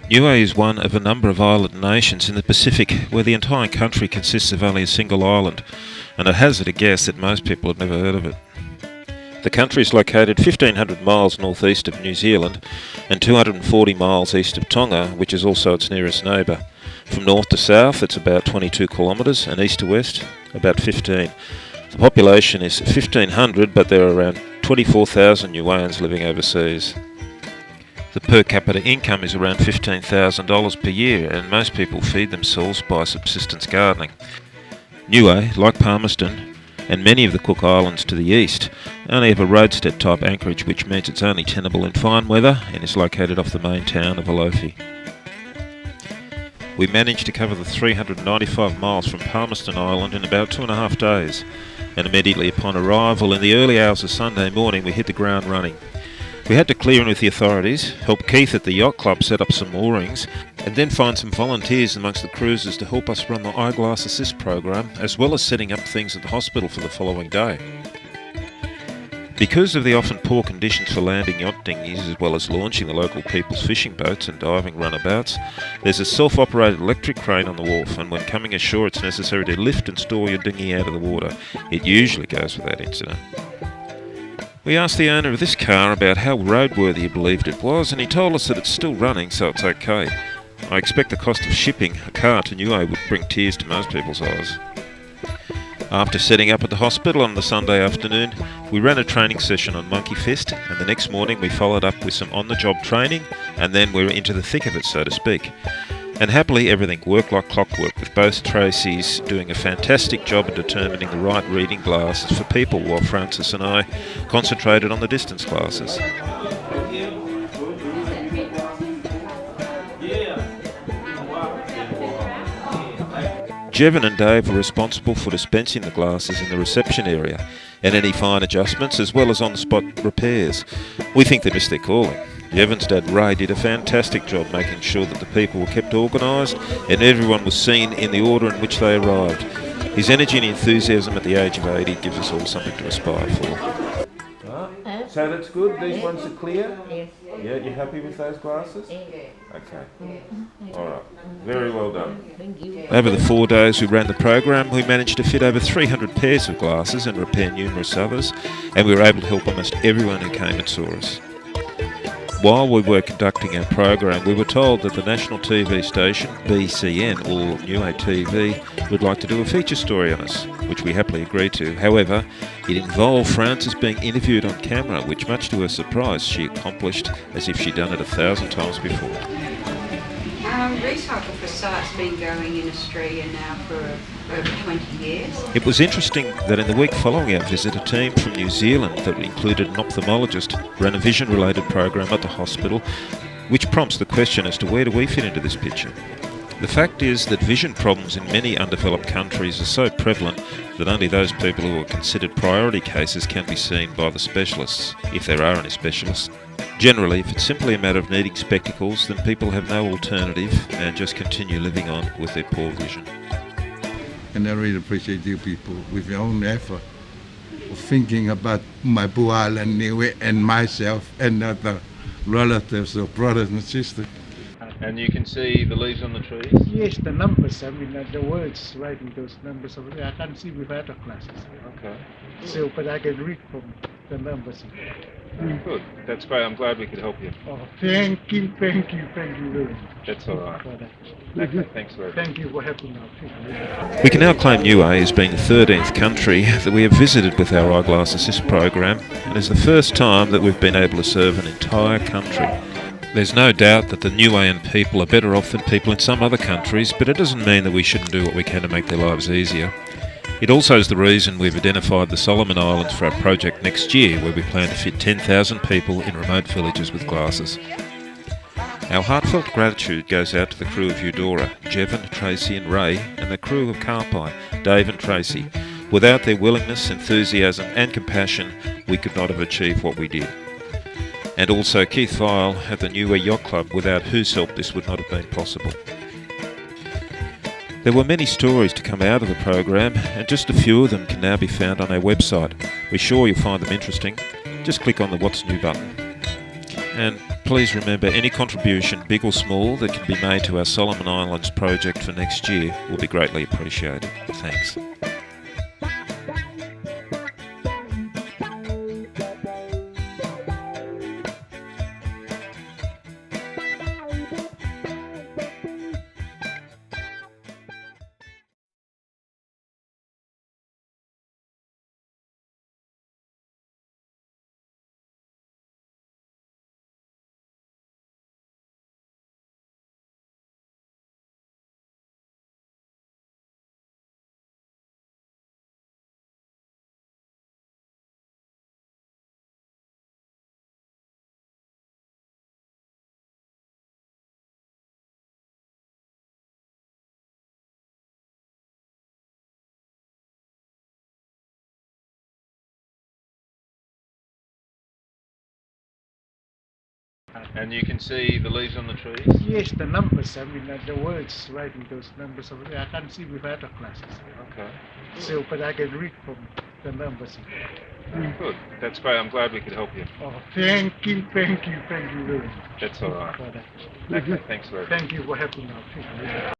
Niue is one of a number of island nations in the Pacific where the entire country consists of only a single island, and I hazard a guess that most people have never heard of it. The country is located 1,500 miles northeast of New Zealand and 240 miles east of Tonga, which is also its nearest neighbour. From north to south it's about 22 kilometres and east to west about 15. The population is 1,500, but there are around 24,000 Niueans living overseas. The per capita income is around $15,000 per year, and most people feed themselves by subsistence gardening. Niue, like Palmerston and many of the Cook Islands to the east, only have a roadstead type anchorage, which means it's only tenable in fine weather and is located off the main town of Alofi. We managed to cover the 395 miles from Palmerston Island in about 2.5 days, and immediately upon arrival in the early hours of Sunday morning we hit the ground running. We had to clear in with the authorities, help Keith at the yacht club set up some moorings, and then find some volunteers amongst the cruisers to help us run the Eyeglass assist program, as well as setting up things at the hospital for the following day. Because of the often poor conditions for landing yacht dinghies, as well as launching the local people's fishing boats and diving runabouts, there's a self-operated electric crane on the wharf, and when coming ashore it's necessary to lift and store your dinghy out of the water. It usually goes without incident. We asked the owner of this car about how roadworthy he believed it was, and he told us that it's still running, so it's okay. I expect the cost of shipping a car to Niue would bring tears to most people's eyes. After setting up at the hospital on the Sunday afternoon, we ran a training session on Monkey Fist, and the next morning we followed up with some on-the-job training, and then we were into the thick of it, so to speak. And happily everything worked like clockwork, with both Tracys doing a fantastic job of determining the right reading glasses for people, while Francis and I concentrated on the distance glasses. Jevon and Dave were responsible for dispensing the glasses in the reception area and any fine adjustments, as well as on-the-spot repairs. We think they missed their calling. Jevon's dad Ray did a fantastic job making sure that the people were kept organised and everyone was seen in the order in which they arrived. His energy and enthusiasm at the age of 80 gives us all something to aspire for. So that's good, these ones are clear? Yes. Yeah, you happy with those glasses? Yes. Okay. Alright, very well done. Thank you. Over the 4 days we ran the program, we managed to fit over 300 pairs of glasses and repair numerous others, and we were able to help almost everyone who came and saw us. While we were conducting our program, we were told that the national TV station, BCN, or Niue TV, would like to do a feature story on us, which we happily agreed to. However, it involved Frances being interviewed on camera, which, much to her surprise, she accomplished as if she'd done it 1,000 times before. Recycle for Sight's been going in Australia now for over 20 years. It was interesting that in the week following our visit, a team from New Zealand that included an ophthalmologist ran a vision-related program at the hospital, which prompts the question as to where do we fit into this picture. The fact is that vision problems in many undeveloped countries are so prevalent that only those people who are considered priority cases can be seen by the specialists, if there are any specialists. Generally, if it's simply a matter of needing spectacles, then people have no alternative and just continue living on with their poor vision. And I really appreciate you people with your own effort of thinking about my poor island Niue and myself and other relatives or brothers and sisters. And you can see the leaves on the trees? Yes, the numbers, I mean, the words writing those numbers over there, I can't see without the glasses. Okay. So, but I can read from the numbers. Good. That's great. I'm glad we could help you. Oh, thank you very much. That's all right. For that. Okay, thanks very much. Thank you for helping out. We can now claim Niue as being the 13th country that we have visited with our Eyeglass Assist program, and is the first time that we've been able to serve an entire country. There's no doubt that the Niuean people are better off than people in some other countries, but it doesn't mean that we shouldn't do what we can to make their lives easier. It also is the reason we've identified the Solomon Islands for our project next year, where we plan to fit 10,000 people in remote villages with glasses. Our heartfelt gratitude goes out to the crew of Eudora, Jevon, Tracy and Ray, and the crew of Carpi, Dave and Tracy. Without their willingness, enthusiasm and compassion, we could not have achieved what we did. And also Keith Vile at the Niue Yacht Club, without whose help this would not have been possible. There were many stories to come out of the program, and just a few of them can now be found on our website. We're sure you'll find them interesting. Just click on the What's New button. And please remember any contribution, big or small, that can be made to our Solomon Islands project for next year will be greatly appreciated. Thanks. And you can see the leaves on the trees? Yes, the numbers, I mean, the words writing those numbers over there. I can't see with other glasses. Okay. So, but I can read from the numbers. Good. That's great. I'm glad we could help you. Oh, thank you very much. That's all right. For that. Okay, thanks very much. Thank you for helping out.